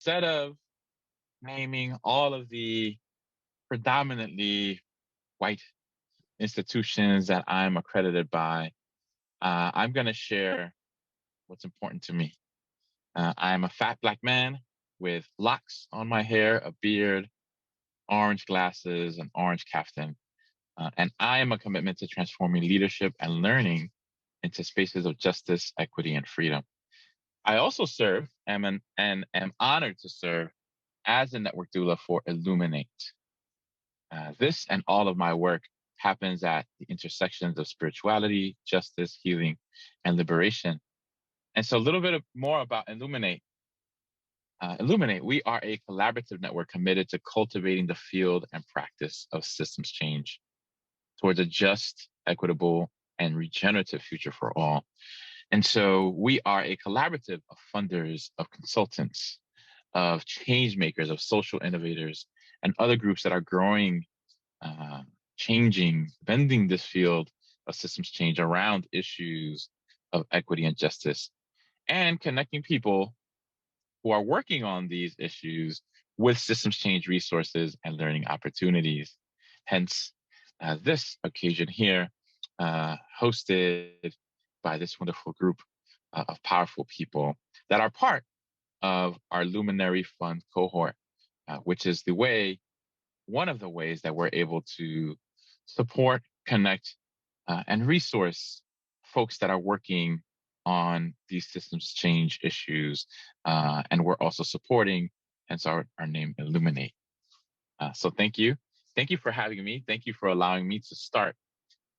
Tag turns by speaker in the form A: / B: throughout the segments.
A: instead of naming all of the predominantly white institutions that I'm accredited by, I'm going to share what's important to me. I'm a fat black man with locks on my hair, a beard, orange glasses, an orange caftan. And I am a commitment to transforming leadership and learning into spaces of justice, equity, and freedom. I also serve and am honored to serve as a network doula for Illuminate. This and all of my work happens at the intersections of spirituality, justice, healing, and liberation. And so a little bit more about Illuminate. Illuminate, we are a collaborative network committed to cultivating the field and practice of systems change towards a just, equitable, and regenerative future for all. And so we are a collaborative of funders, of consultants, of change makers, of social innovators, and other groups that are growing, changing, bending this field of systems change around issues of equity and justice, and connecting people who are working on these issues with systems change resources and learning opportunities. Hence, this occasion here, hosted by this wonderful group of powerful people that are part of our Luminary Fund cohort, which is one of the ways that we're able to support, connect, and resource folks that are working on these systems change issues. And we're also supporting, hence our name, Illuminate. So thank you. Thank you for having me. Thank you for allowing me to start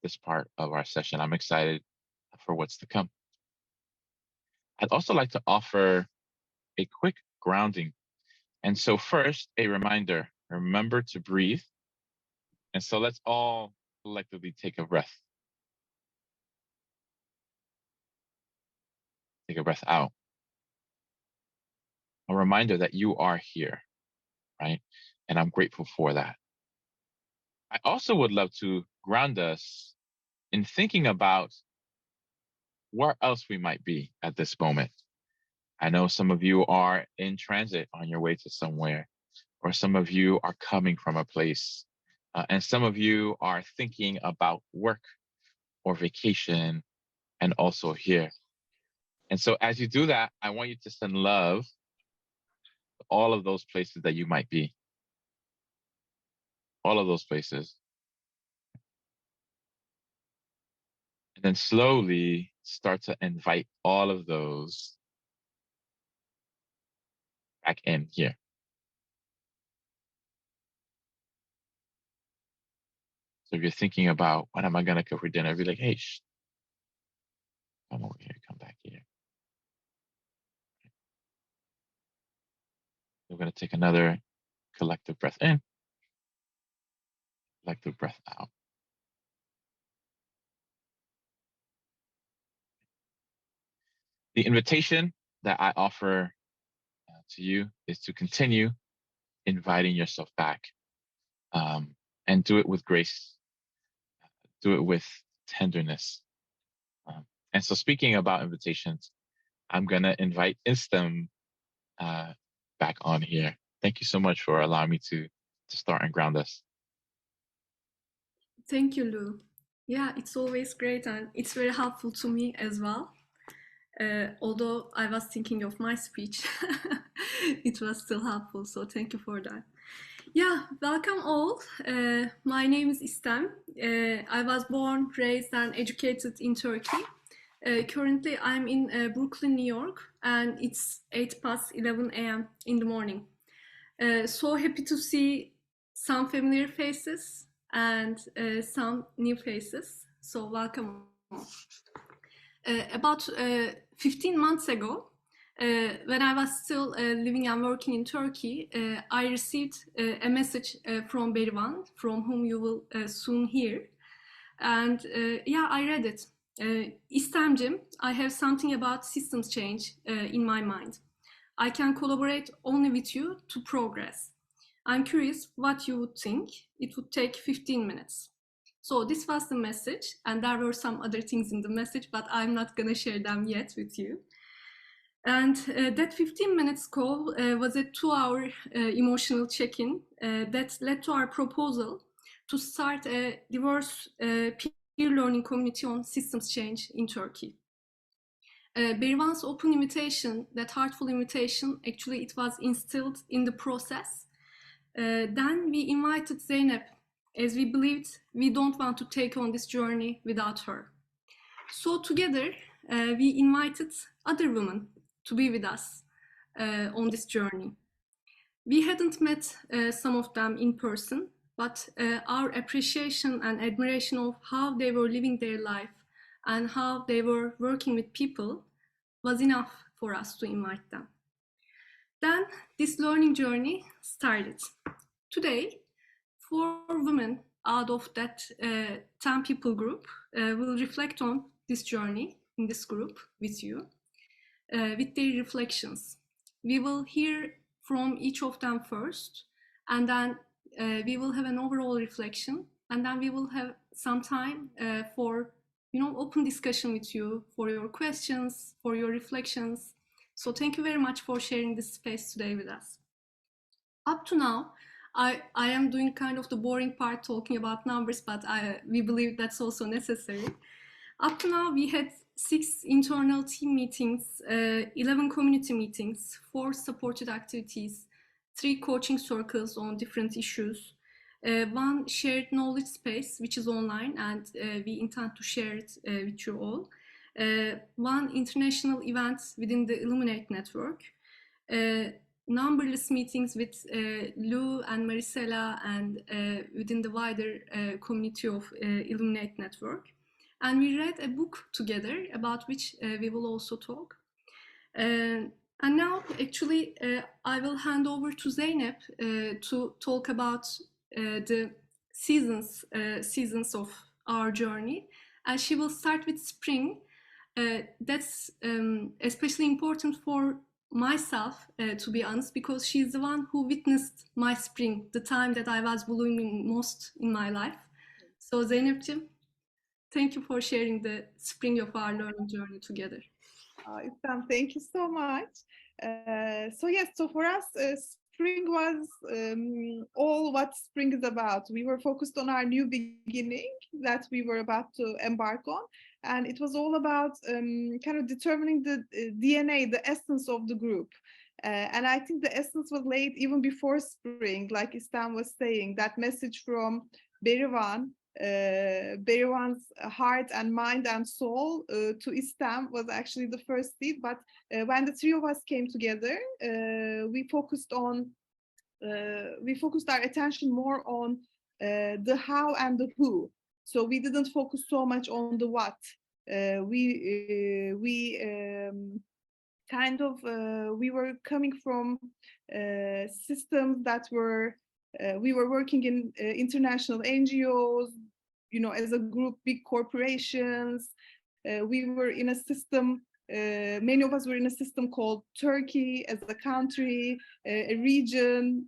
A: this part of our session. I'm excited for what's to come. I'd also like to offer a quick grounding. And so first, a reminder, remember to breathe. And so let's all collectively take a breath. Take a breath out. A reminder that you are here, right? And I'm grateful for that. I also would love to ground us in thinking about where else we might be at this moment. I know some of you are in transit on your way to somewhere, or some of you are coming from a place, and some of you are thinking about work or vacation and also here. And so as you do that, I want you to send love to all of those places that you might be. All of those places. And then slowly start to invite all of those back in here. So if you're thinking about, what am I going to cook for dinner? Be like, hey, come over here, come back here. We're going to take another collective breath in, collective breath out. The invitation that I offer to you is to continue inviting yourself back, and do it with grace, do it with tenderness. And so speaking about invitations, I'm going to invite Instem back on here. Thank you so much for allowing me to start and ground us.
B: Thank you, Lou. Yeah, it's always great and it's very helpful to me as well. Although I was thinking of my speech, it was still helpful, so thank you for that. Yeah, welcome all. My name is İstem. I was born, raised and educated in Turkey. Currently, I'm in Brooklyn, New York, and it's 11 a.m. in the morning. So happy to see some familiar faces and some new faces. So welcome all. About 15 months ago, when I was still living and working in Turkey, I received a message from Berivan, from whom you will soon hear. And yeah, I read it. İstemcim, I have something about systems change in my mind. I can collaborate only with you to progress. I'm curious what you would think. It would take 15 minutes. So this was the message, and there were some other things in the message, but I'm not going to share them yet with you. And that 15 minutes call was a 2-hour emotional check-in that led to our proposal to start a diverse peer learning community on systems change in Turkey. Berivan's open invitation, that heartful invitation, actually it was instilled in the process. Then we invited Zeynep, as we believed we don't want to take on this journey without her. So together we invited other women to be with us on this journey. We hadn't met some of them in person, but our appreciation and admiration of how they were living their life and how they were working with people was enough for us to invite them. Then this learning journey started. Today, 4 women out of that 10 people group will reflect on this journey in this group with you, with their reflections. We will hear from each of them first, and then we will have an overall reflection, and then we will have some time for open discussion with you, for your questions, for your reflections. So thank you very much for sharing this space today with us. Up to now, I am doing kind of the boring part, talking about numbers, but we believe that's also necessary. Up to now, we had 6 internal team meetings, 11 community meetings, 4 supported activities, 3 coaching circles on different issues, 1 shared knowledge space, which is online, and we intend to share it with you all, 1 international event within the Illuminate network, numberless meetings with Lou and Marisela and within the wider community of Illuminate network. And we read a book together about which we will also talk. And now, actually, I will hand over to Zeynep to talk about the seasons of our journey. And she will start with spring. That's especially important for myself, to be honest, because she's the one who witnessed my spring, the time that I was blooming most in my life. So Zeynep'ciğim, thank you for sharing the spring of our learning journey together.
C: Islam, thank you so much. So yes, so for us, spring was all what spring is about. We were focused on our new beginning that we were about to embark on. And it was all about kind of determining the DNA, the essence of the group. And I think the essence was laid even before spring, like Islam was saying, that message from Berivan, Berivan's heart and mind and soul to Islam was actually the first seed. But when the 3 of us came together, we focused our attention more on the how and the who. So we didn't focus so much on the what. We were coming from systems that were we were working in international NGOs, as a group, big corporations. We were in a system, many of us were in a system called Turkey as a country, a region,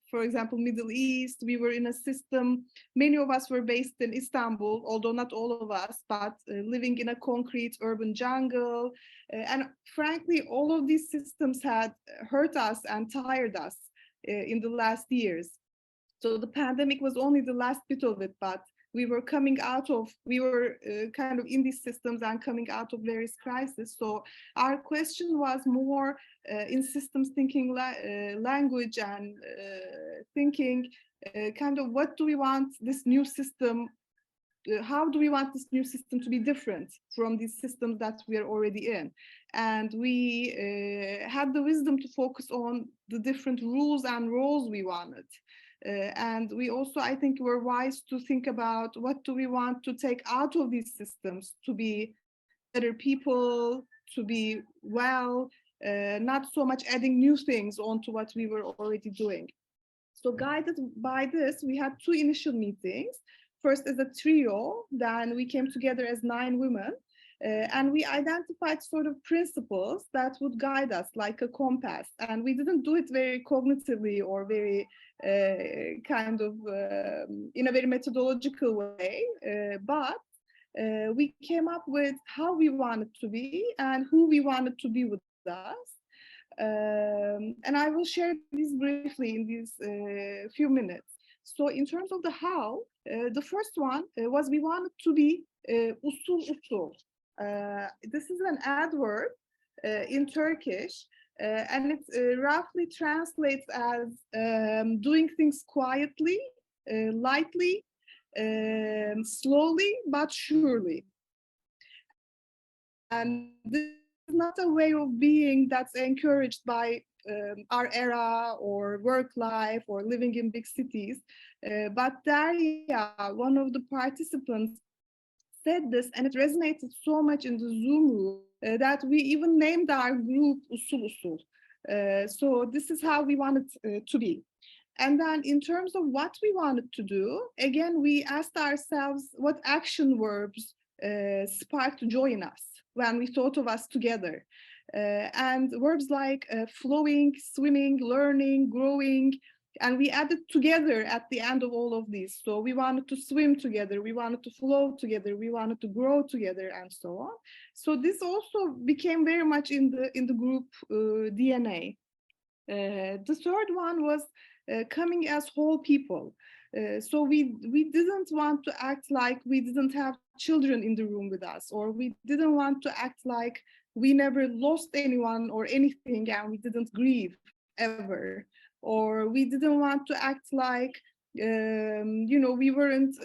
C: for example, Middle East. We were in a system, many of us were based in Istanbul, although not all of us, but living in a concrete urban jungle. And frankly, all of these systems had hurt us and tired us in the last years. So the pandemic was only the last bit of it, but we were kind of in these systems and coming out of various crises. So our question was more in systems thinking language and thinking kind of what do we want this new system, how do we want this new system to be different from these systems that we are already in? And we had the wisdom to focus on the different rules and roles we wanted. And we also, I think, were wise to think about what do we want to take out of these systems to be better people, to be well, not so much adding new things onto what we were already doing. So guided by this, we had 2 initial meetings. First as a trio, then we came together as 9 women. And we identified sort of principles that would guide us like a compass. And we didn't do it very cognitively or very in a very methodological way, but we came up with how we wanted to be and who we wanted to be with us. And I will share these briefly in these few minutes. So in terms of the how, the first one was we wanted to be usul usul. This is an adverb in Turkish, and it roughly translates as doing things quietly, lightly, slowly, but surely. And this is not a way of being that's encouraged by our era or work life or living in big cities. But Daria, one of the participants, said this, and it resonated so much in the Zoom room that we even named our group Usul Usul. So this is how we wanted to be. And then in terms of what we wanted to do, again, we asked ourselves what action verbs sparked joy in us when we thought of us together. And verbs like flowing, swimming, learning, growing, and we added together at the end of all of these. So we wanted to swim together, we wanted to flow together, we wanted to grow together, and so on. So this also became very much in the group DNA. The third one was coming as whole people. So we didn't want to act like we didn't have children in the room with us, or we didn't want to act like we never lost anyone or anything and we didn't grieve ever, or we didn't want to act like we weren't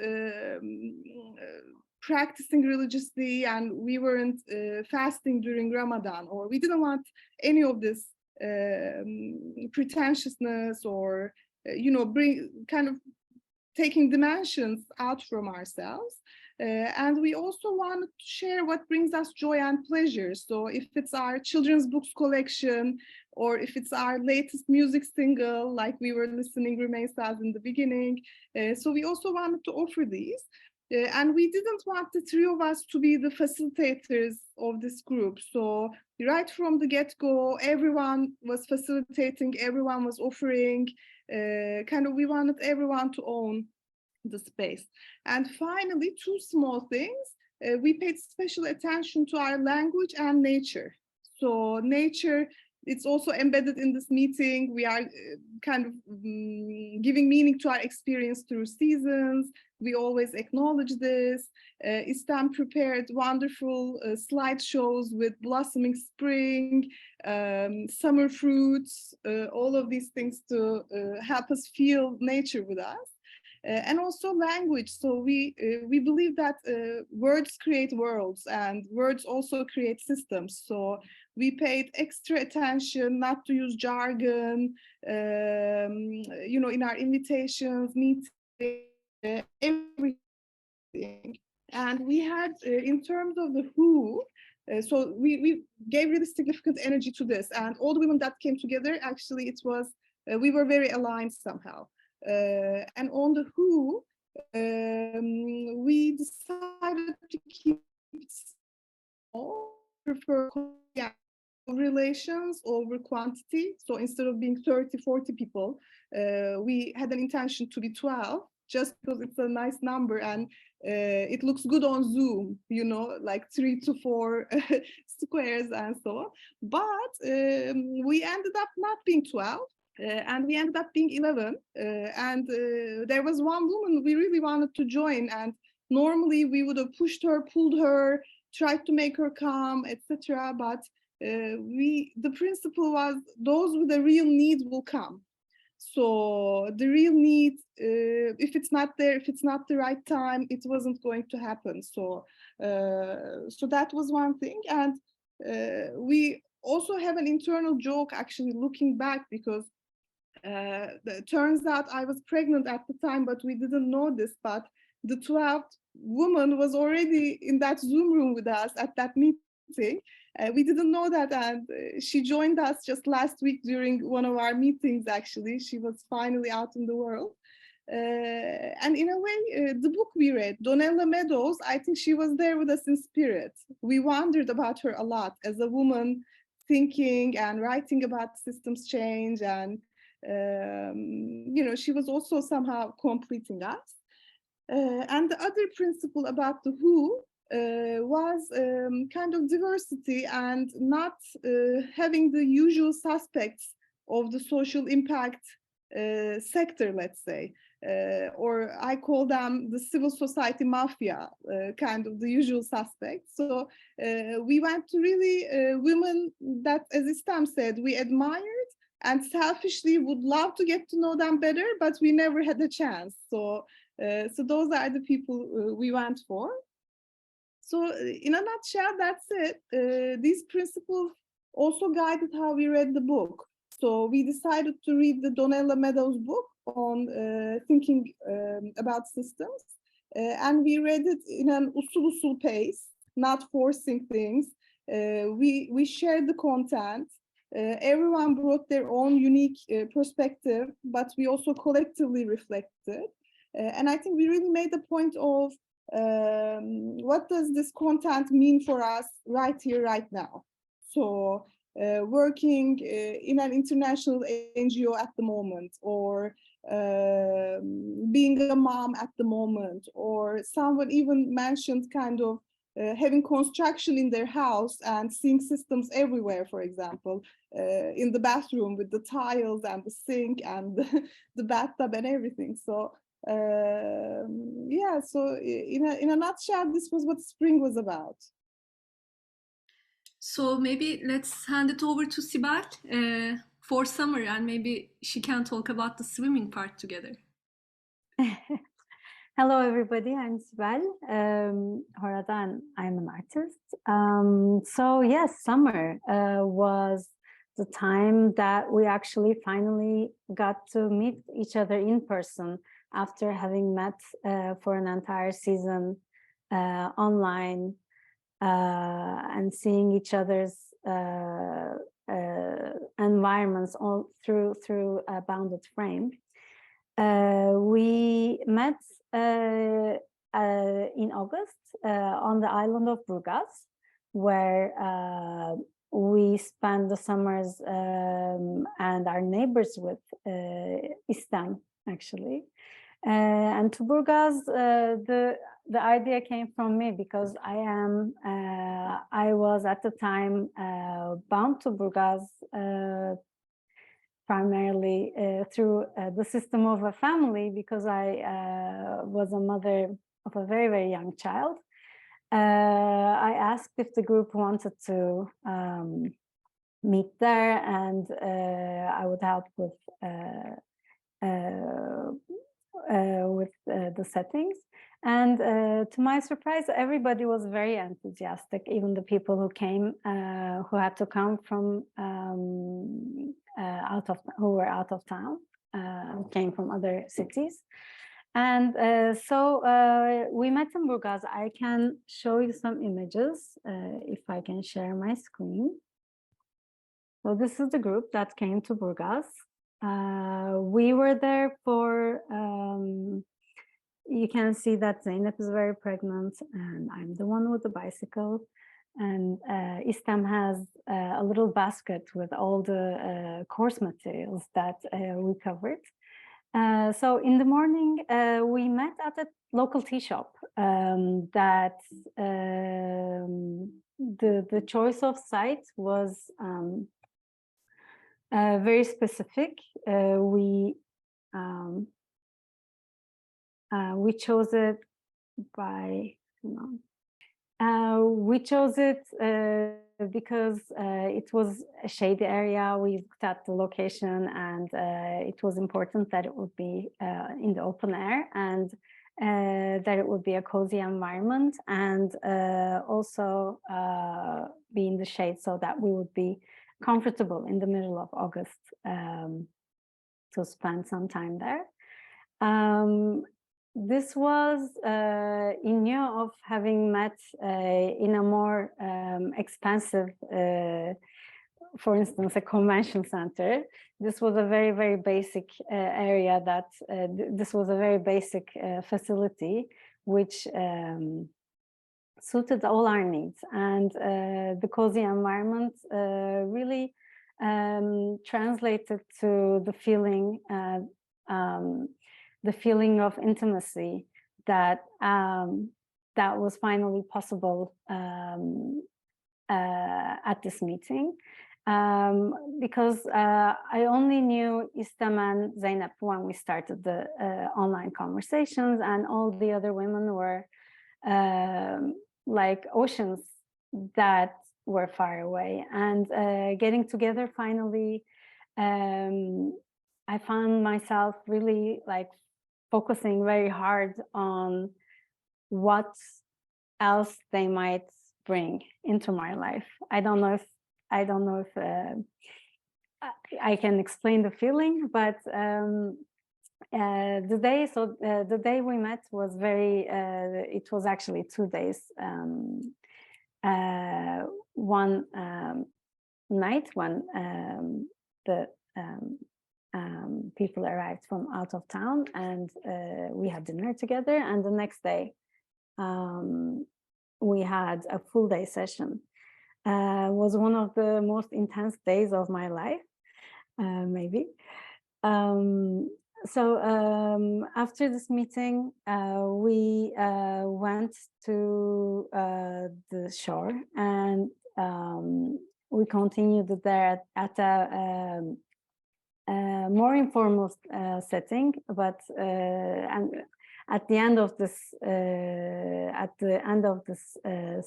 C: practicing religiously and we weren't fasting during Ramadan, or we didn't want any of this pretentiousness or bring kind of taking dimensions out from ourselves. And we also wanted to share what brings us joy and pleasure. So if it's our children's books collection, or if it's our latest music single, like we were listening Rümeysa''s in the beginning. So we also wanted to offer these. And we didn't want the three of us to be the facilitators of this group. So right from the get-go, everyone was facilitating, everyone was offering, we wanted everyone to own the space. And finally, two small things. We paid special attention to our language and nature. So nature, it's also embedded in this meeting. We are giving meaning to our experience through seasons. We always acknowledge this. Istam prepared wonderful slideshows with blossoming spring, summer fruits, all of these things to help us feel nature with us. And also language. So we believe that words create worlds and words also create systems. So we paid extra attention not to use jargon, in our invitations, meetings, everything. And we had, in terms of the who, so we gave really significant energy to this. And all the women that came together, actually, it was, we were very aligned somehow. And on the who, we decided to keep it small, prefer relations over quantity. So instead of being 30, 40 people, we had an intention to be 12, just because it's a nice number and it looks good on Zoom, like 3 to 4 squares and so on. But we ended up not being 12. And we ended up being 11. And there was one woman we really wanted to join. And normally we would have pushed her, pulled her, tried to make her come, etc. But the principle was those with a real need will come. So the real need, if it's not there, if it's not the right time, it wasn't going to happen. So that was one thing. And we also have an internal joke, actually, looking back, because it turns out I was pregnant at the time, but we didn't know this. But the 12th woman was already in that Zoom room with us at that meeting. We didn't know that, and she joined us just last week during one of our meetings, actually. She was finally out in the world. And in a way, the book we read, Donella Meadows, I think she was there with us in spirit. We wondered about her a lot as a woman, thinking and writing about systems change, and she was also somehow completing us. And the other principle about the who, was kind of diversity and not having the usual suspects of the social impact sector, let's say. Or I call them the civil society mafia, kind of the usual suspects. So we went to really women that, as Istam said, we admired and selfishly would love to get to know them better, but we never had a chance. So those are the people we went for. So in a nutshell, that's it. These principles also guided how we read the book. So we decided to read the Donella Meadows book on thinking about systems. And we read it in an usul pace, not forcing things. We shared the content. Everyone brought their own unique perspective, but we also collectively reflected. And I think we really made the point of what does this content mean for us right here, right now? So working in an international NGO at the moment, or being a mom at the moment, or someone even mentioned kind of having construction in their house and seeing systems everywhere, for example, in the bathroom with the tiles and the sink and the bathtub and everything. So yeah, so in a nutshell, this was what spring was about.
B: So maybe let's hand it over to Sibel for summer, and maybe she can talk about the swimming part together.
D: Hello, everybody. I'm Sibel Horada, and I'm an artist. So yes, summer was the time that we actually finally got to meet each other in person after having met for an entire season online and seeing each other's environments all through a bounded frame. We met in August on the island of Burgas, where we spent the summers and our neighbors with Istam, actually. And to Burgas, the idea came from me because I was at the time bound to Burgas primarily through the system of a family, because I was a mother of a very, very young child. I asked if the group wanted to meet there, and I would help with the settings. And to my surprise, everybody was very enthusiastic, even the people who came, who had to come from who were out of town, came from other cities. And so we met in Burgas. I can show you some images if I can share my screen. So this is the group that came to Burgas. We were there for, you can see that Zeynep is very pregnant, and I'm the one with the bicycle. And Istam has a little basket with all the course materials that we covered. So in the morning, we met at a local tea shop that the choice of site was very specific. We chose it by, we chose it because it was a shady area. We looked at the location, and it was important that it would be in the open air, and that it would be a cozy environment, and also be in the shade, so that we would be comfortable in the middle of August to spend some time there. This was in lieu of having met in a more expensive, for instance, a convention center. This was a very, very basic area that, this was a very basic facility, which suited all our needs. And the cozy environment really translated to the feeling of intimacy that that was finally possible at this meeting. Because I only knew Istem and Zeynep when we started the online conversations, and all the other women were like oceans that were far away. And getting together finally, I found myself really like focusing very hard on what else they might bring into my life. I don't know if I can explain the feeling, but the day we met was very. It was actually 2 days. One night when the people arrived from out of town, and we had dinner together. And the next day, we had a full day session. Was one of the most intense days of my life, maybe. After this meeting, we went to the shore, and we continued there at a more informal setting, but and at the end of this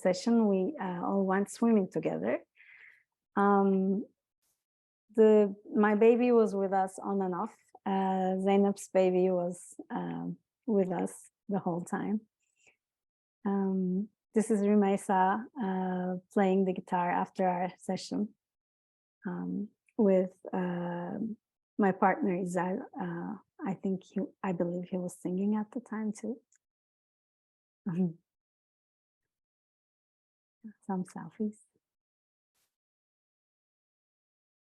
D: session, we all went swimming together. My baby was with us on and off. Zeynep's baby was with us the whole time. This is Rümeysa playing the guitar after our session with my partner Izel. I believe he was singing at the time too. Some selfies.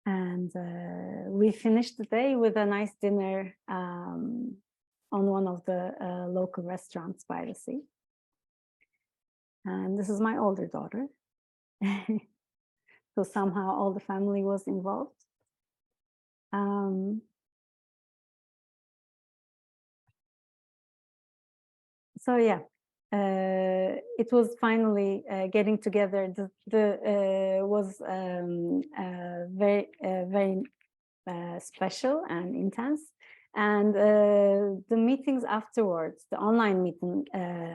D: And we finished the day with a nice dinner on one of the local restaurants by the sea. And this is my older daughter. So somehow all the family was involved. So yeah, it was finally getting together. Was very special and intense. And the meetings afterwards, the online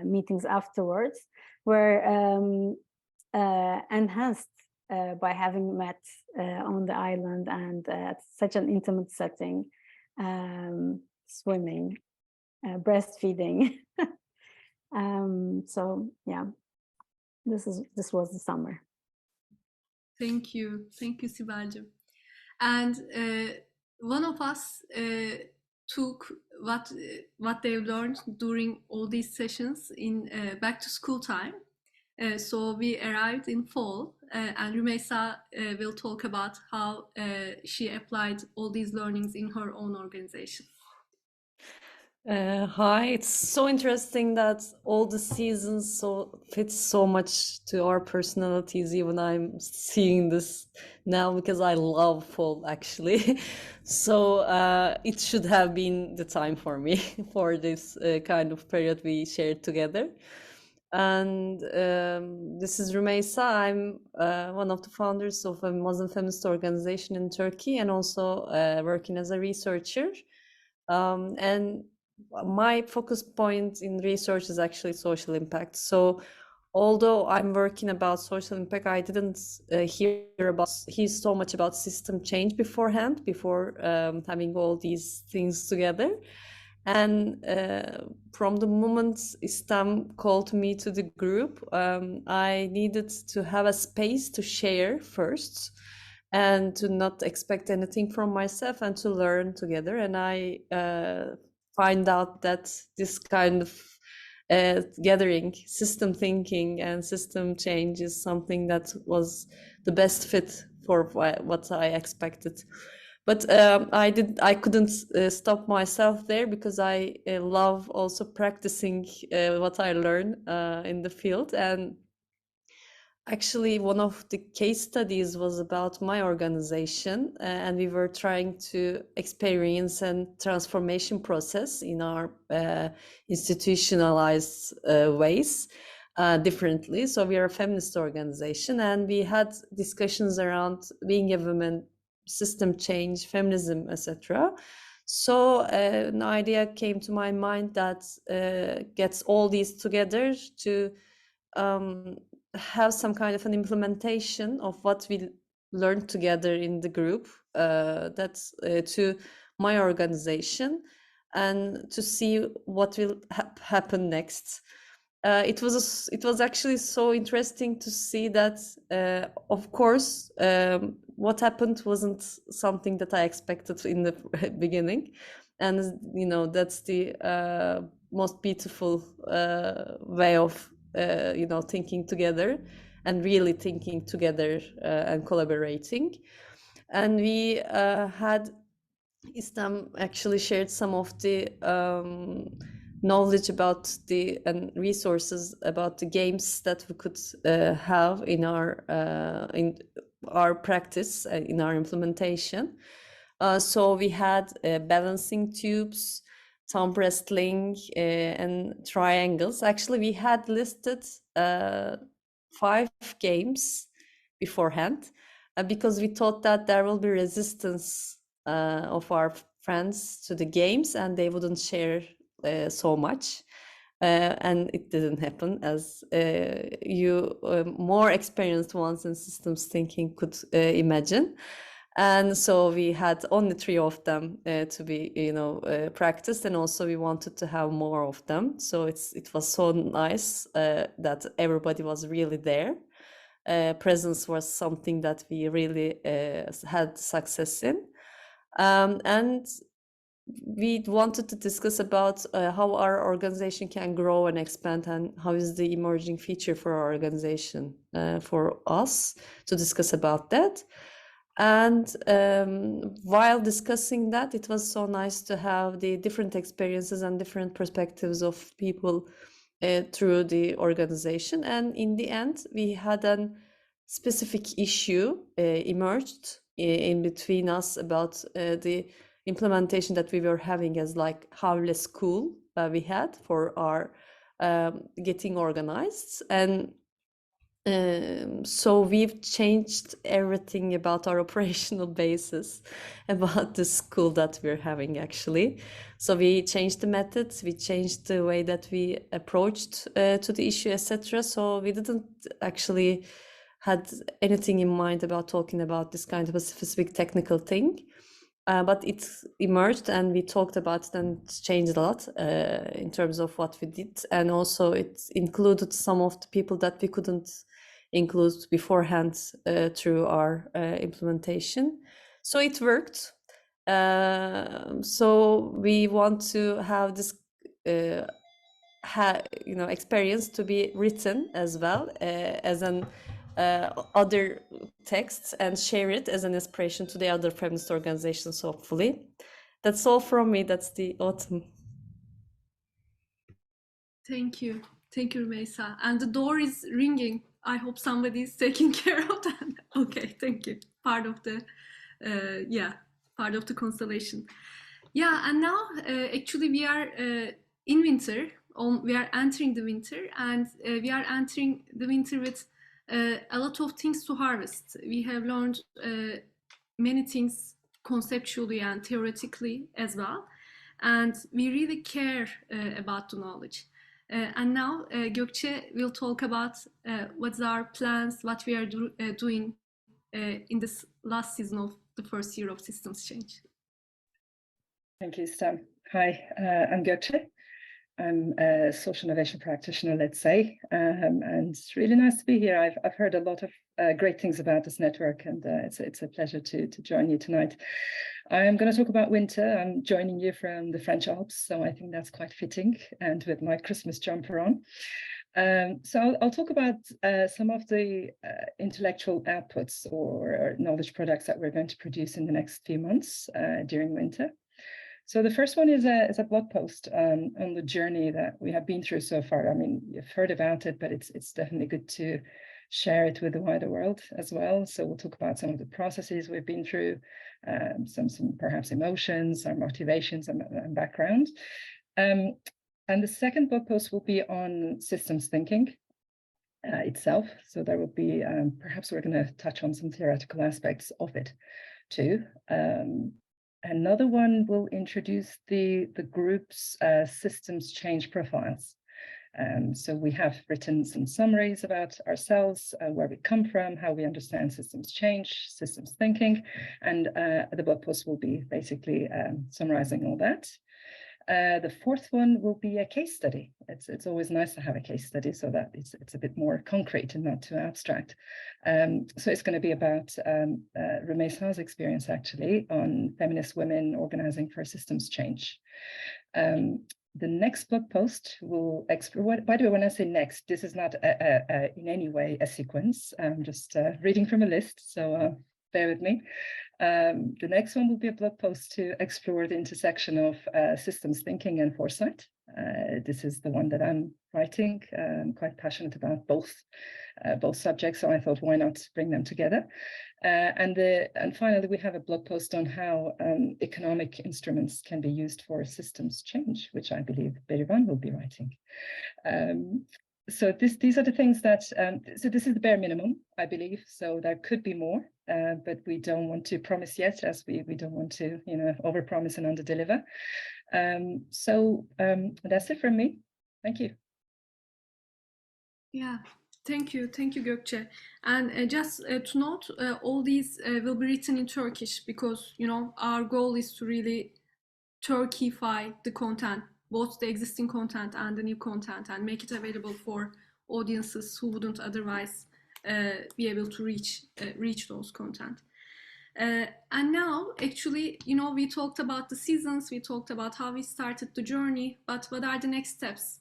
D: meetings afterwards, were enhanced by having met on the island and at such an intimate setting, swimming, breastfeeding. So yeah, this was the summer.
B: Thank you, Sibel'cim. And one of us took what they've learned during all these sessions in back to school time. So we arrived in fall, and Rümeysa will talk about how she applied all these learnings in her own organization.
E: Hi, it's so interesting that all the seasons fit so much to our personalities. Even I'm seeing this now because I love fall actually. So it should have been the time for me for this kind of period we shared together. And this is Rümeysa. I'm one of the founders of a Muslim feminist organization in Turkey, and also working as a researcher. And my focus point in research is actually social impact. So although I'm working about social impact, I didn't hear so much about system change beforehand, before having all these things together. And from the moment Istem called me to the group, I needed to have a space to share first, and to not expect anything from myself, and to learn together. And I find out that this kind of gathering, system thinking and system change is something that was the best fit for what I expected. But I couldn't stop myself there, because I love also practicing what I learn in the field. And actually, one of the case studies was about my organization, and we were trying to experience and transformation process in our institutionalized ways. differently. So we are a feminist organization, and we had discussions around being a woman, system change, feminism, etc. So an idea came to my mind that gets all these together to have some kind of an implementation of what we learned together in the group, that's to my organization, and to see what will happen next. It was actually so interesting to see that, of course, what happened wasn't something that I expected in the beginning, and that's the most beautiful way of thinking together, and really thinking together and collaborating. And we had Islam actually shared some of the knowledge about the and resources about the games that we could have in our practice, in our implementation. So we had balancing tubes, thumb wrestling, and triangles. Actually, we had listed 5 games beforehand, because we thought that there will be resistance of our friends to the games, and they wouldn't share so much. And it didn't happen, as you more experienced ones in systems thinking could imagine. And so we had only 3 of them to be practiced, and also we wanted to have more of them. So it was so nice that everybody was really there. Presence was something that we really had success in. And we wanted to discuss about how our organization can grow and expand, and how is the emerging feature for our organization for us to discuss about that. And while discussing that, it was so nice to have the different experiences and different perspectives of people through the organization. And in the end, we had a specific issue emerged in between us about the implementation that we were having, as like how less cool we had for our getting organized. And so we've changed everything about our operational basis about the school that we're having, actually. So we changed the methods, we changed the way that we approached to the issue, etc. So we didn't actually had anything in mind about talking about this kind of a specific technical thing. But it emerged, and we talked about it, and it's changed a lot in terms of what we did. And also it included some of the people that we couldn't include beforehand through our implementation. So it worked. So we want to have this experience to be written as well as an other texts, and share it as an inspiration to the other feminist organizations, hopefully. That's all from me. That's the autumn.
B: Thank you. Thank you, Rümeysa. And the door is ringing. I hope somebody is taking care of that. Okay, thank you. Part of the, part of the constellation. Yeah, and now actually we are in winter. We are entering the winter, and we are entering the winter with a lot of things to harvest. We have learned many things conceptually and theoretically as well, and we really care about the knowledge. And now Gökçe will talk about what's our plans, what we are doing in this last season of the first year of systems change.
F: Thank you, Stan. Hi, I'm Gökçe. I'm a social innovation practitioner, let's say, and it's really nice to be here. I've heard a lot of great things about this network, and it's a pleasure to join you tonight. I'm going to talk about winter. I'm joining you from the French Alps, so I think that's quite fitting, and with my Christmas jumper on. So I'll talk about some of the intellectual outputs or knowledge products that we're going to produce in the next few months during winter. So the first one is a blog post on the journey that we have been through so far. I mean, you've heard about it, but it's definitely good to share it with the wider world as well. So we'll talk about some of the processes we've been through, some perhaps emotions, our motivations and background. And the second blog post will be on systems thinking. itself. So there will be, perhaps we're going to touch on some theoretical aspects of it too. Another one will introduce the group's systems change profiles. So we have written some summaries about ourselves, where we come from, how we understand systems change, systems thinking, and the blog post will be basically summarizing all that. The fourth one will be a case study. It's always nice to have a case study so that it's a bit more concrete and not too abstract. So it's going to be about Rumeysa''s experience actually on feminist women organizing for systems change. The next blog post will explore, by the way, when I say next, this is not in any way a sequence. I'm just reading from a list, so bear with me. The next one will be a blog post to explore the intersection of systems thinking and foresight. This is the one that I'm writing. I'm quite passionate about both subjects, so I thought, why not bring them together? And finally, we have a blog post on how economic instruments can be used for systems change, which I believe Berivan will be writing. So these are the things that, so this is the bare minimum, I believe. So there could be more, but we don't want to promise yet, as we don't want to, overpromise and underdeliver. So that's it from me. Thank you.
B: Yeah, thank you, Gökçe. And just to note, all these will be written in Turkish because, our goal is to really Turkify the content, both the existing content and the new content, and make it available for audiences who wouldn't otherwise be able to reach those content. And now, actually, we talked about the seasons, we talked about how we started the journey, but what are the next steps?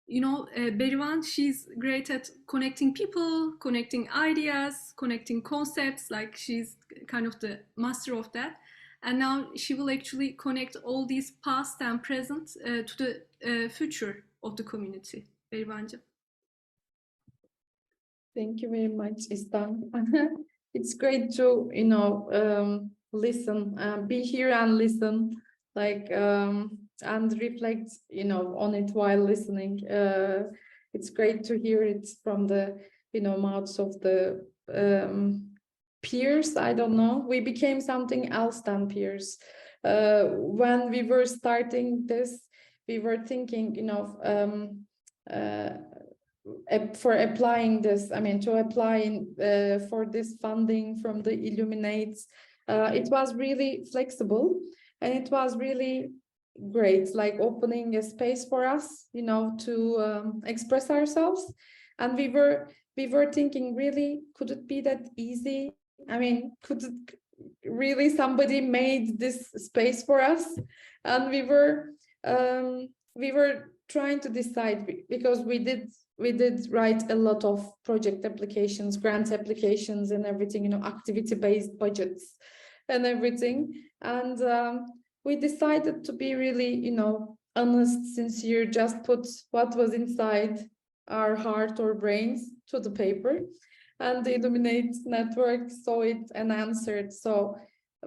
B: Berivan, she's great at connecting people, connecting ideas, connecting concepts, like she's kind of the master of that. And now she will actually connect all these past and present to the future of the community. Berivancığım.
G: Thank you very much, İstan. It's great to, listen, be here and listen, and reflect, on it while listening. It's great to hear it from the, mouths of the peers. I don't know. We became something else than peers. When we were starting this, we were thinking, for applying this, to apply for this funding from the Illuminate, it was really flexible and it was really great, like opening a space for us, to express ourselves. And we were thinking, really, could it be that easy? Could it really somebody made this space for us? And we were trying to decide, because we did write a lot of project applications, grant applications and everything, activity-based budgets and everything. And we decided to be really, honest, sincere, just put what was inside our heart or brains to the paper. And the Illuminate network saw it and answered. So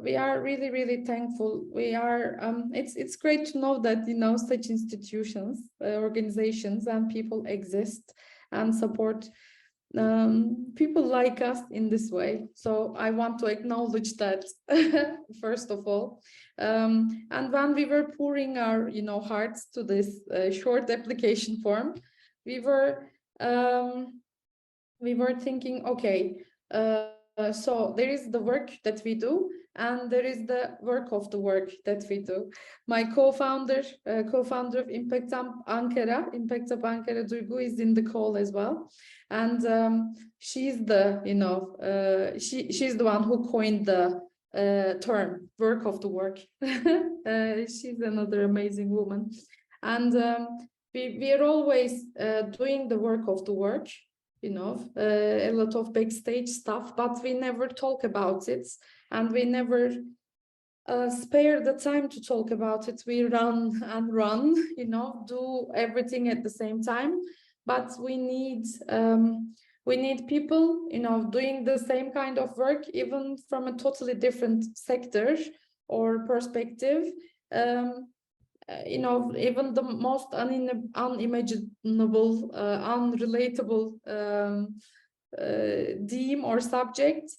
G: we are really, really thankful. We are, it's great to know that, such institutions, organizations and people exist and support people like us in this way. So I want to acknowledge that first of all. And when we were pouring our, hearts to this short application form, we were thinking, okay, so there is the work that we do, and there is the work of the work that we do. My co-founder of Impact Up Ankara, Duygu, is in the call as well, and she's the, she's the one who coined the term work of the work. She's another amazing woman, and we are always doing the work of the work. A lot of backstage stuff, but we never talk about it, and we never spare the time to talk about it. We run and run, do everything at the same time, but we need people, doing the same kind of work, even from a totally different sector or perspective. you know, even the most unimaginable, unrelatable theme or subject,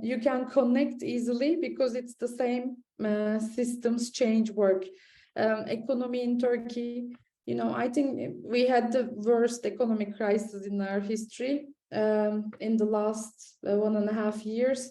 G: you can connect easily because it's the same systems change work. Economy in Turkey, you know, I think we had the worst economic crisis in our history in the last 1.5 years.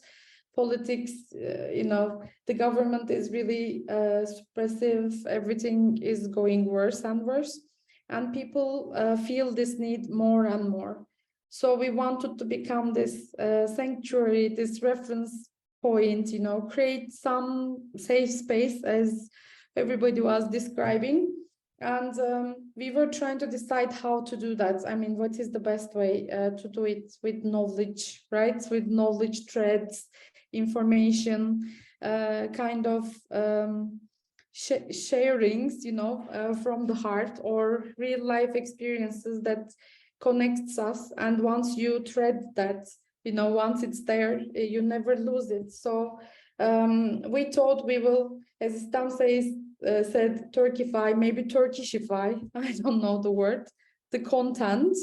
G: Politics, you know, the government is really suppressive. Everything is going worse and worse, and people feel this need more and more. So we wanted to become this sanctuary, this reference point, you know, create some safe space, as everybody was describing. And we were trying to decide how to do that. I mean, what is the best way to do it with knowledge, right? With knowledge threads, information, kind of sharings, you know, from the heart, or real life experiences that connects us. And once you thread that, you know, once it's there, you never lose it. So we thought we will, as Stan said, Turkify, maybe Turkishify, I don't know the word, the content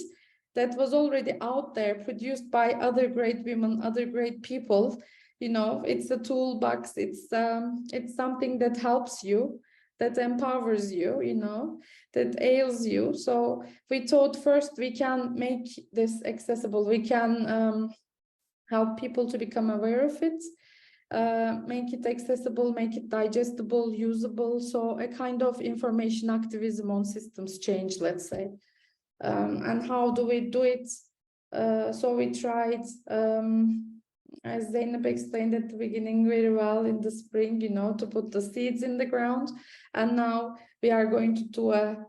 G: that was already out there, produced by other great women, other great people. You know, it's a toolbox. It's something that helps you, that empowers you, you know, that ails you. So we thought first we can make this accessible. We can help people to become aware of it, make it accessible, make it digestible, usable. So a kind of information activism on systems change, let's say. And how do we do it? So we tried, as Zeynep explained at the beginning very well, in the spring, you know, to put the seeds in the ground. And now we are going to do a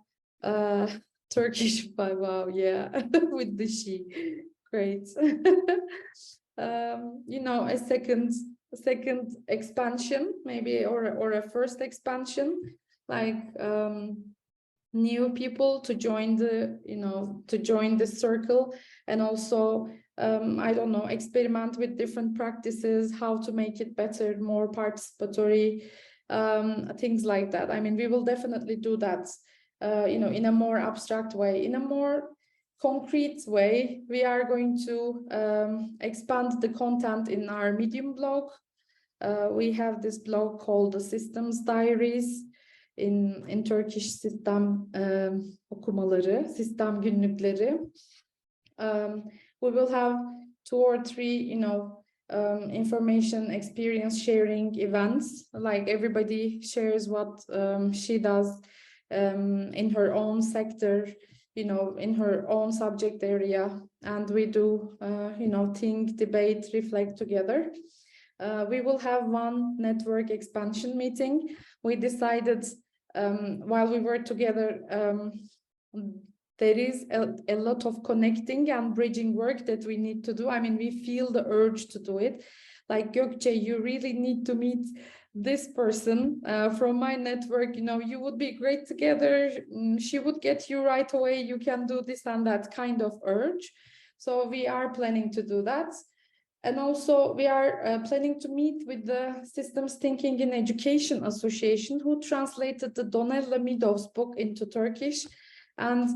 G: Turkish, wow, yeah, with the she. Great. You know, a second expansion, maybe, or a first expansion, like new people to join the, you know, to join the circle, and also I don't know, experiment with different practices, how to make it better, more participatory, things like that. I mean, we will definitely do that, you know, in a more abstract way. In a more concrete way, we are going to expand the content in our Medium blog. We have this blog called the Systems Diaries, in Turkish, sistem okumaları, sistem günlükleri. We will have 2 or 3, you know, information, experience sharing events, like everybody shares what she does in her own sector, you know, in her own subject area, and we do, you know, think, debate, reflect together. We will have one network expansion meeting. We decided while we were together, there is a lot of connecting and bridging work that we need to do. I mean, we feel the urge to do it. Like, Gökçe, you really need to meet this person from my network. You know, you would be great together. She would get you right away. You can do this and that kind of urge. So we are planning to do that. And also we are planning to meet with the Systems Thinking in Education Association, who translated the Donella Meadows book into Turkish, and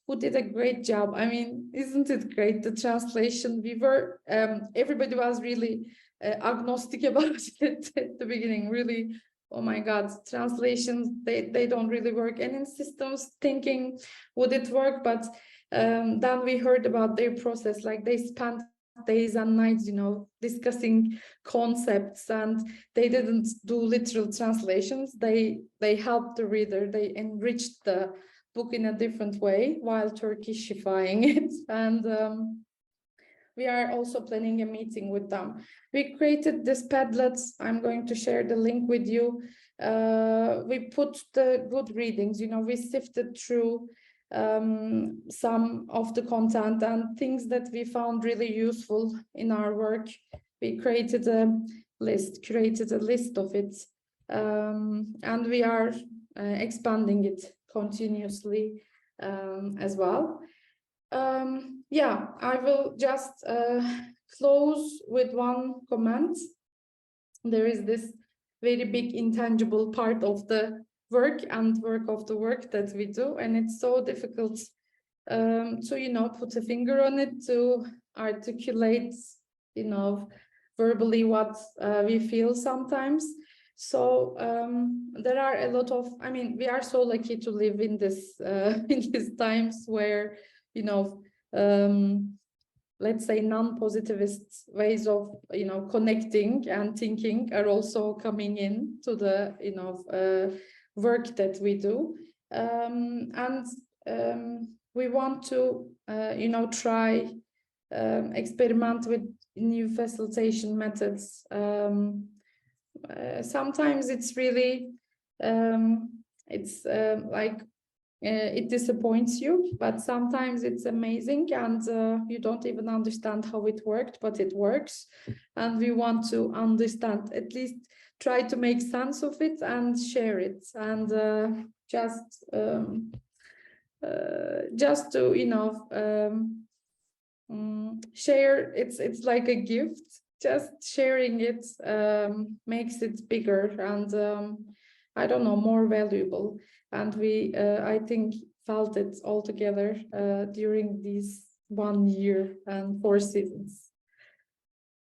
G: who did a great job. I mean, isn't it great, the translation? We were, everybody was really agnostic about it at the beginning, really. Oh my God, translations, they don't really work. And in systems thinking, would it work? But then we heard about their process, like they spent days and nights, you know, discussing concepts, and they didn't do literal translations. They helped the reader, they enriched the book in a different way while Turkishifying it. And we are also planning a meeting with them. We created this Padlets. I'm going to share the link with you. We put the good readings, you know, we sifted through some of the content and things that we found really useful in our work. We created a list, of it, and we are expanding it continuously as well. Yeah, I will just close with one comment. There is this very big intangible part of the work and work of the work that we do, and it's so difficult to put a finger on it, to articulate verbally what we feel sometimes. So there are a lot of, we are so lucky to live in this in these times where let's say non-positivist ways of connecting and thinking are also coming in to the work that we do, and we want to try experiment with new facilitation methods. Sometimes it's really it disappoints you, but sometimes it's amazing, and you don't even understand how it worked, but it works, and we want to understand, at least try to make sense of it and share it, and just to share. It's like a gift. Just sharing it makes it bigger and I don't know, more valuable. And we, I think, felt it all together during these 1 year and 4 seasons.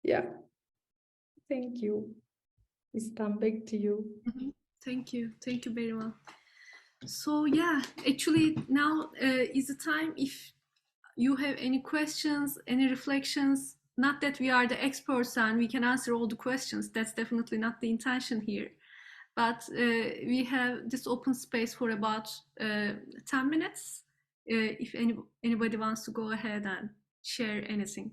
G: Yeah. Thank you. Istan, back to you.
B: Thank you. Thank you very much. So yeah, actually now is the time if you have any questions, any reflections. Not that we are the experts and we can answer all the questions. That's definitely not the intention here. But we have this open space for about 10 minutes. If anybody wants to go ahead and share anything,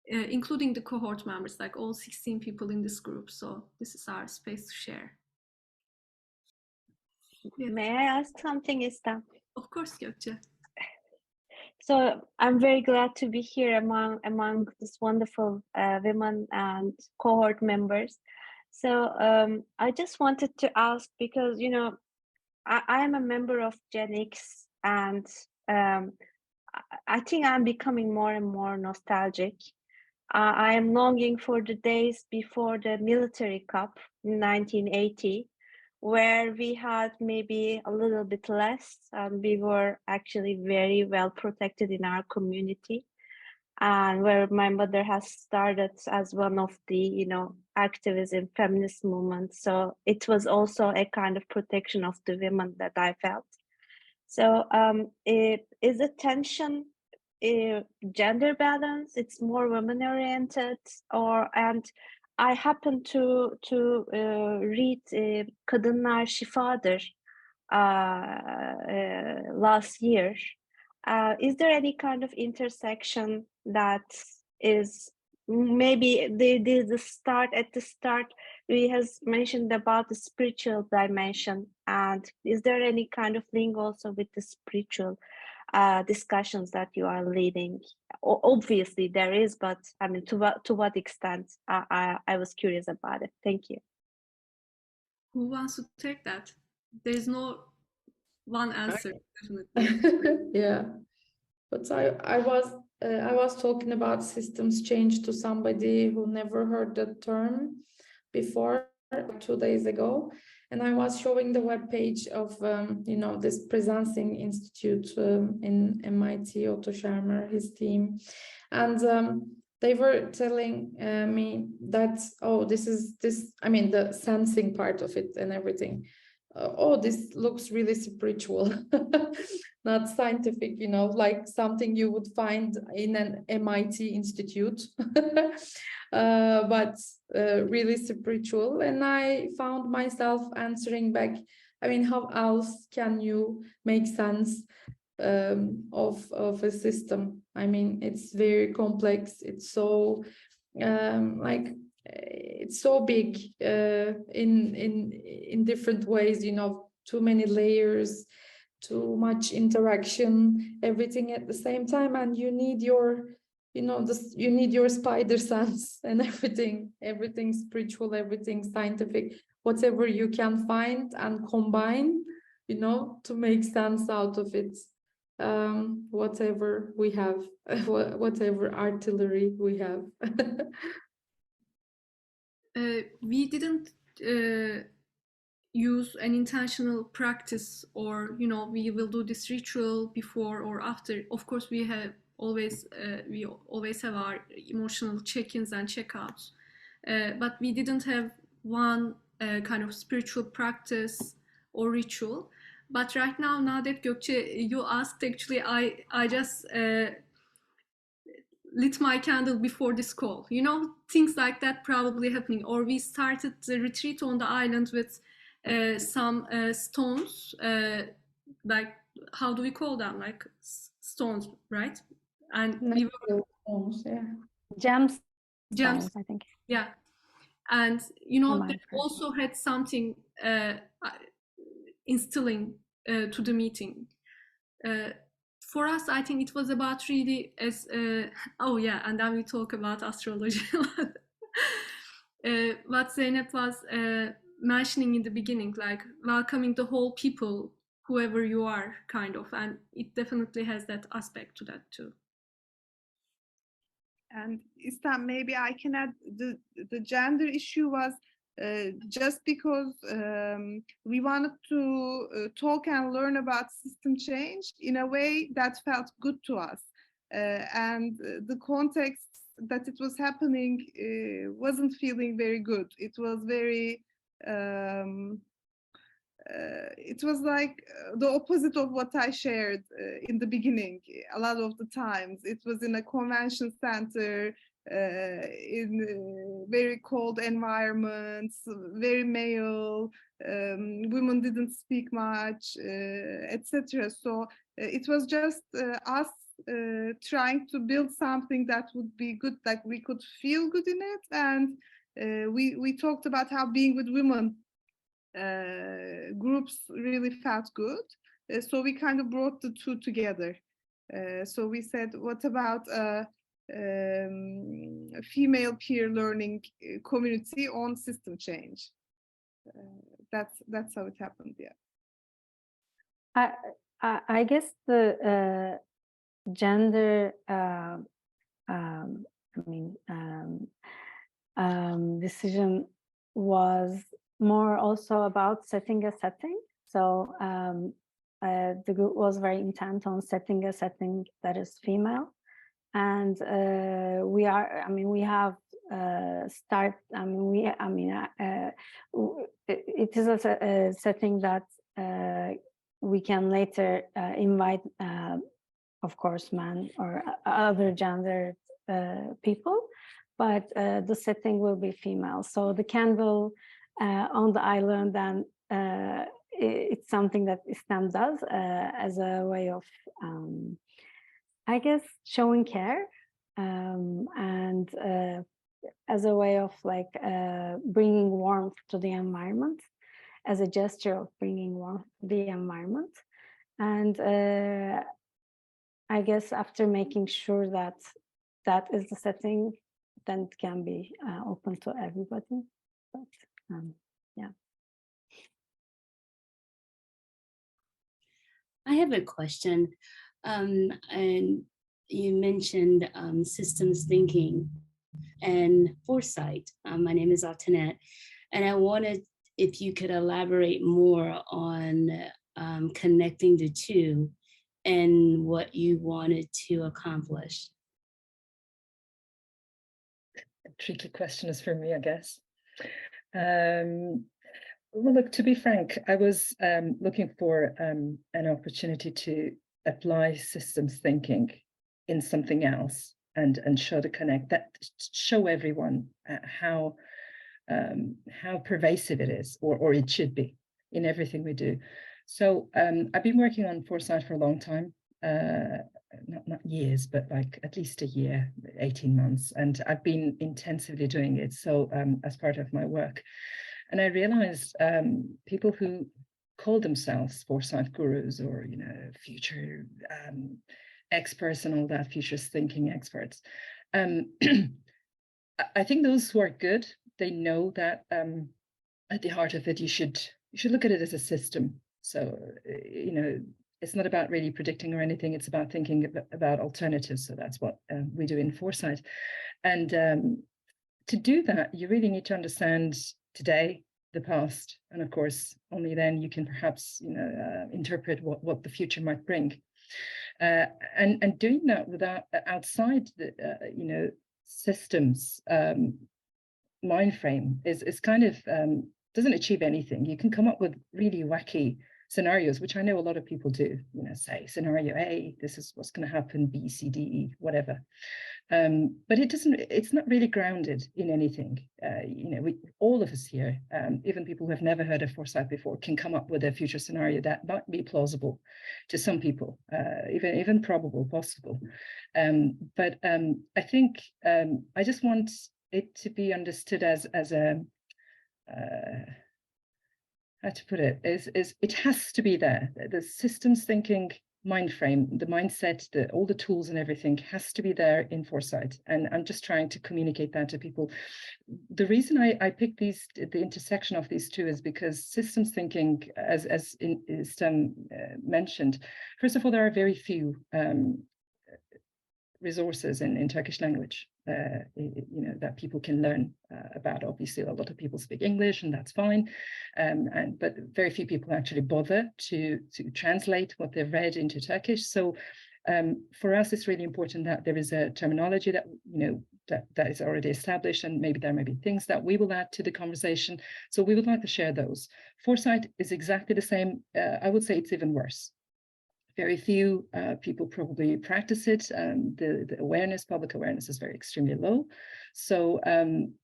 B: including the cohort members, like all 16 people in this group. So this is our space to share. Yes.
H: May I ask something, Ista?
B: Of course, Gökçe.
H: So I'm very glad to be here among this wonderful women and cohort members. So I just wanted to ask, because I am a member of Gen X, and I think I'm becoming more and more nostalgic. I am longing for the days before the military cup in 1980, where we had maybe a little bit less, and we were actually very well protected in our community, and where my mother has started as one of the activism feminist movements. So it was also a kind of protection of the women that I felt. So is the tension gender balance? It's more women oriented, and I happened to read Kadınlar Şifadır last year. Is there any kind of intersection that is maybe the start? At the start, we has mentioned about the spiritual dimension, and is there any kind of link also with the spiritual discussions that you are leading? Obviously there is, but I mean, to what extent? I was curious about it. Thank you.
B: Who wants to take that? There's no one answer, definitely.
G: Yeah, but I was talking about systems change to somebody who never heard the term before 2 days ago, and I was showing the webpage of this Presencing Institute in MIT, Otto Schermer, his team, and they were telling me that, oh, the sensing part of it and everything. Oh, this looks really spiritual, not scientific, like something you would find in an MIT institute, but really spiritual. And I found myself answering back, I mean, how else can you make sense of a system? I mean, it's very complex. It's so it's so big in different ways, too many layers, too much interaction, everything at the same time, and you need your you need your spider sense and everything spiritual, everything scientific, whatever you can find and combine, to make sense out of it, whatever we have, whatever artillery we have.
B: We didn't use an intentional practice, or we will do this ritual before or after. Of course, we always have our emotional check-ins and check-outs, but we didn't have one kind of spiritual practice or ritual. But right now that Gökçe, you asked, actually, I just lit my candle before this call. Things like that probably happening. Or we started the retreat on the island with some stones, like, how do we call them? Like stones, right? And we were
D: Gems,
B: gems,
D: I think.
B: yeah. And they also had something instilling to the meeting. For us, I think it was about really as oh yeah, and then we talk about astrology. What Zeynep was mentioning in the beginning, like welcoming the whole people, whoever you are, kind of, and it definitely has that aspect to that too.
C: And Islam, maybe I can add, the gender issue was just because we wanted to talk and learn about system change in a way that felt good to us. And the context that it was happening wasn't feeling very good. It was very, it was like the opposite of what I shared in the beginning. A lot of the times it was in a convention center, in very cold environments, very male, women didn't speak much, etc. So it was just us trying to build something that would be good, like we could feel good in it. And we talked about how being with women groups really felt good. So we kind of brought the two together. So we said, what about a female peer learning community on system change? That's how it happened. Yeah.
D: I guess the gender decision was more also about setting a setting. So the group was very intent on setting a setting that is female, and we have it is a setting that we can later invite, of course, men or other gender people, but the setting will be female. So the candle on the island, and it's something that Islam does as a way of, I guess, showing care, and as a way of like bringing warmth to the environment, as a gesture of bringing warmth to the environment. And I guess after making sure that that is the setting, then it can be open to everybody. But yeah.
I: I have a question. And you mentioned systems thinking and foresight. My name is Altanet, and I wanted if you could elaborate more on connecting the two and what you wanted to accomplish.
F: A tricky question is for me, I guess. Well, look, to be frank, I was looking for an opportunity to apply systems thinking in something else and show the connect, that show everyone how pervasive it is, or it should be in everything we do. So I've been working on foresight for a long time, not years, but like at least a year, 18 months, and I've been intensively doing it. So as part of my work. And I realized people who call themselves foresight gurus, or future experts and all that, futures thinking experts. I think those who are good, they know that at the heart of it, you should look at it as a system. So it's not about really predicting or anything. It's about thinking about alternatives. So that's what we do in foresight. And to do that, you really need to understand today the past. And of course, only then you can perhaps, interpret what the future might bring. And doing that without outside the, systems mind frame is kind of doesn't achieve anything. You can come up with really wacky scenarios, which I know a lot of people do, say scenario A, this is what's going to happen, B, C, D, E, whatever. But it's not really grounded in anything. All of us here, even people who have never heard of foresight before, can come up with a future scenario that might be plausible to some people, even probable, possible. But I think I just want it to be understood as a, how to put it, is it has to be there. The systems thinking mind frame, the mindset, all the tools and everything has to be there in foresight. And I'm just trying to communicate that to people. The reason I picked the intersection of these two is because systems thinking, as Stem mentioned, first of all, there are very few resources in Turkish language, that people can learn about. Obviously, a lot of people speak English, and that's fine, but very few people actually bother to translate what they've read into Turkish. So for us, it's really important that there is a terminology that that is already established, and maybe there may be things that we will add to the conversation. So we would like to share those. Foresight is exactly the same. I would say it's even worse. Very few people probably practice it. The awareness, public awareness, is extremely low. So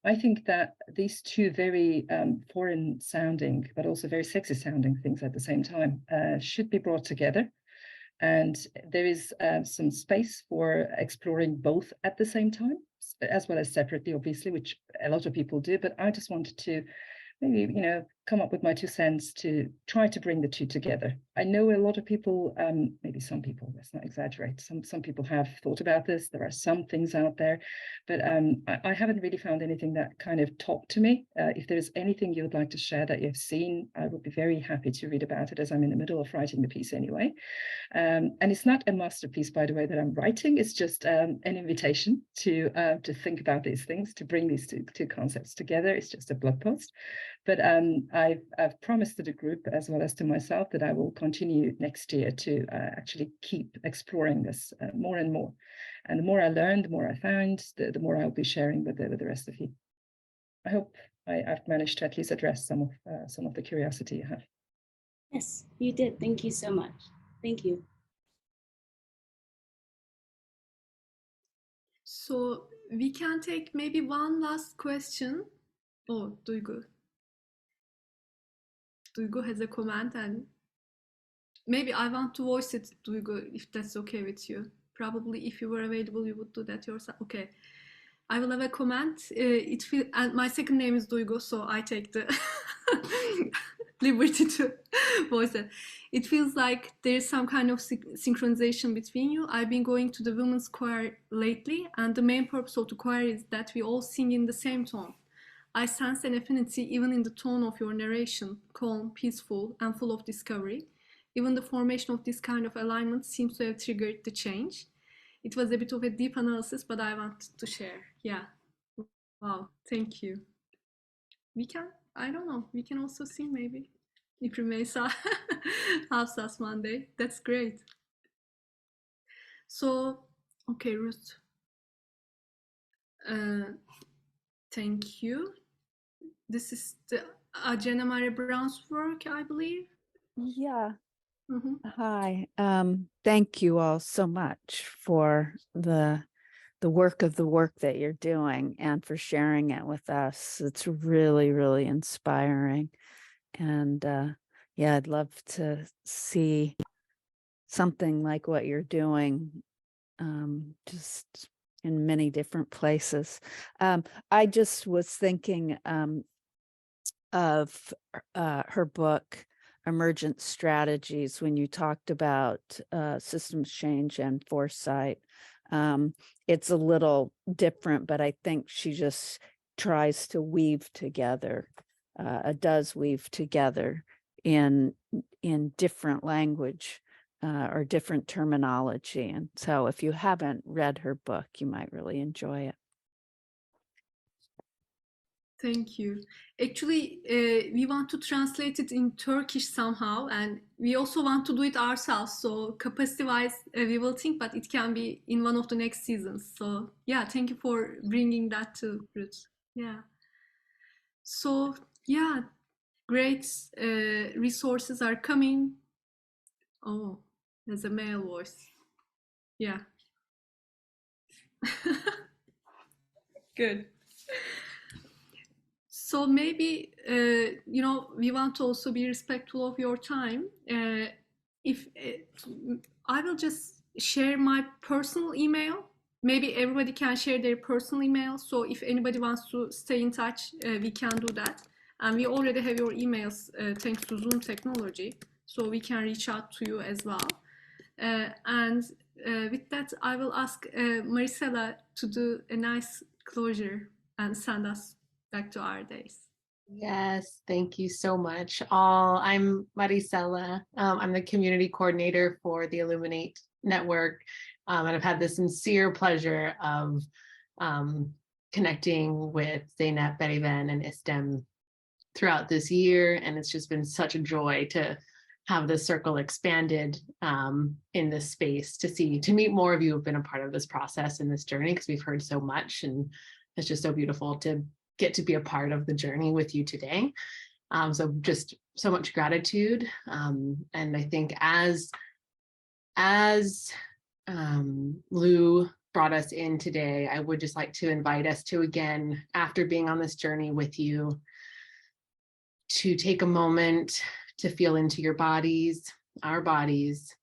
F: I think that these two very foreign sounding, but also very sexy sounding things at the same time should be brought together. And there is some space for exploring both at the same time, as well as separately, obviously, which a lot of people do. But I just wanted to maybe, come up with my 2 cents to try to bring the two together. I know a lot of people, maybe some people, let's not exaggerate, some people have thought about this. There are some things out there, but I haven't really found anything that kind of talked to me. If there's anything you would like to share that you've seen, I would be very happy to read about it, as I'm in the middle of writing the piece anyway. And it's not a masterpiece, by the way, that I'm writing. It's just an invitation to think about these things, to bring these two concepts together. It's just a blog post. But I've promised to the group, as well as to myself, that I will continue next year to actually keep exploring this more and more. And the more I learn, the more I found, the more I'll be sharing with the rest of you. I hope I've managed to at least address some of the curiosity you have.
I: Yes, you did. Thank you so much. Thank you.
B: So we can take maybe one last question. Oh, Duygu. Duygu has a comment, and maybe I want to voice it, Duygu, if that's okay with you. Probably if you were available, you would do that yourself. Okay. I will have a comment. And my second name is Duygu, so I take the liberty to voice it. It feels like there is some kind of synchronization between you. I've been going to the women's choir lately, and the main purpose of the choir is that we all sing in the same tone. I sense an affinity even in the tone of your narration, calm, peaceful, and full of discovery. Even the formation of this kind of alignment seems to have triggered the change. It was a bit of a deep analysis, but I wanted to share. Yeah. Wow. Thank you. We can, I don't know, we can also sing maybe. If Rümeysa helps us one day. That's great. So, okay, Ruth. Thank you. This is the Jenna Marie Brown's work, I believe.
J: Yeah. Hi. Thank you all so much for the work that you're doing and for sharing it with us. It's really, really inspiring. And yeah, I'd love to see something like what you're doing, just in many different places. I just was thinking of her book, Emergent Strategies, when you talked about systems change and foresight. It's a little different, but I think she just tries to weave together, does weave together in different language or different terminology. And so if you haven't read her book, you might really enjoy it.
B: Thank you. Actually, we want to translate it in Turkish somehow, and we also want to do it ourselves. So capacity-wise, we will think, but it can be in one of the next seasons. So yeah, thank you for bringing that to Ruth. Yeah. So yeah, great resources are coming. Oh, there's a male voice. Yeah. Good. So maybe, you know, we want to also be respectful of your time. If I will just share my personal email, maybe everybody can share their personal email. So if anybody wants to stay in touch, we can do that. And we already have your emails thanks to Zoom technology. So we can reach out to you as well. And with that, I will ask Marisela to do a nice closure and send us back to our days.
K: Yes, thank you so much. I'm Marisela. I'm the community coordinator for the Illuminate Network. And I've had the sincere pleasure of connecting with Zeynep, Beriven, and Istem throughout this year. And it's just been such a joy to have this circle expanded in this space, to meet more of you who've been a part of this process and this journey, because we've heard so much, and it's just so beautiful to get to be a part of the journey with you today. So just so much gratitude. And I think as Lou brought us in today, I would just like to invite us to, again, after being on this journey with you, to take a moment to feel into your bodies, our bodies,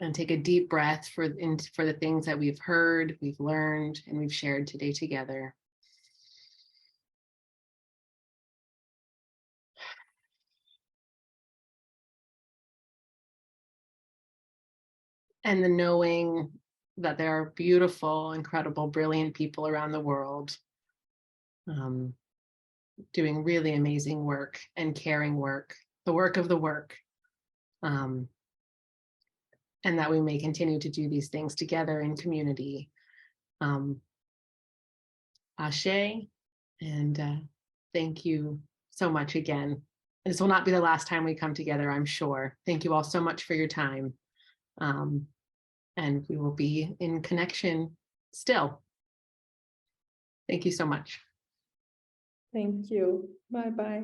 K: and take a deep breath for the things that we've heard, we've learned, and we've shared today together. And the knowing that there are beautiful, incredible, brilliant people around the world doing really amazing work and caring work, the work of the work. And that we may continue to do these things together in community. Ashe, and thank you so much again. This will not be the last time we come together, I'm sure. Thank you all so much for your time. And we will be in connection still. Thank you so much.
G: Thank you. Bye-bye.